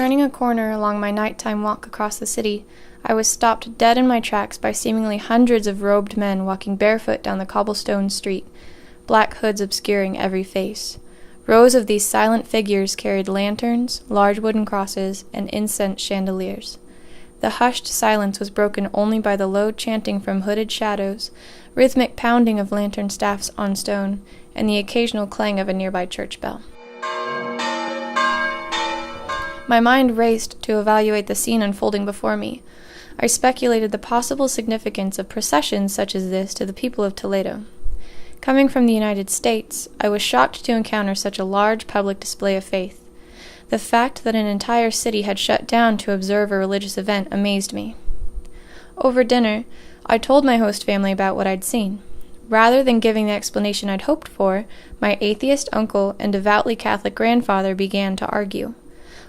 turning a corner along my nighttime walk across the city, I was stopped dead in my tracks by seemingly hundreds of robed men walking barefoot down the cobblestone street, black hoods obscuring every face. Rows of these silent figures carried lanterns, large wooden crosses, and incense chandeliers. The hushed silence was broken only by the low chanting from hooded shadows, rhythmic pounding of lantern staffs on stone, and the occasional clang of a nearby church bell. My mind raced to evaluate the scene unfolding before me. I speculated the possible significance of processions such as this to the people of Toledo. Coming from the United States, I was shocked to encounter such a large public display of faith. The fact that an entire city had shut down to observe a religious event amazed me. Over dinner, I told my host family about what I'd seen. Rather than giving the explanation I'd hoped for, my atheist uncle and devoutly Catholic grandfather began to argue.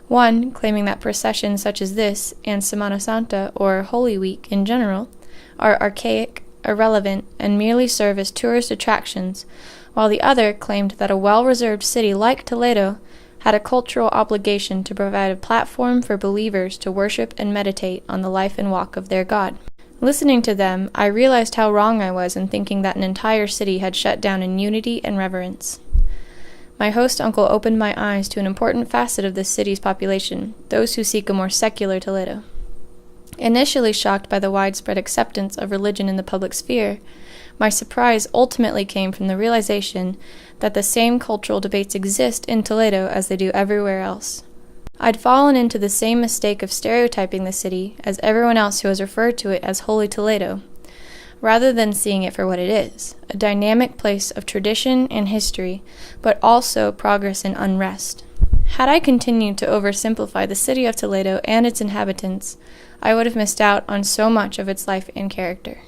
One, claiming that processions such as this, and Semana Santa, or Holy Week in general, are archaic, irrelevant, and merely serve as tourist attractions, while the other claimed that a well-reserved city like Toledo had a cultural obligation to provide a platform for believers to worship and meditate on the life and walk of their God. Listening to them, I realized how wrong I was in thinking that an entire city had shut down in unity and reverence. My host uncle opened my eyes to an important facet of this city's population, those who seek a more secular Toledo. Initially shocked by the widespread acceptance of religion in the public sphere, my surprise ultimately came from the realization that the same cultural debates exist in Toledo as they do everywhere else. I'd fallen into the same mistake of stereotyping the city as everyone else who has referred to it as Holy Toledo, rather than seeing it for what it is, a dynamic place of tradition and history, but also progress and unrest. Had I continued to oversimplify the city of Toledo and its inhabitants, I would have missed out on so much of its life and character.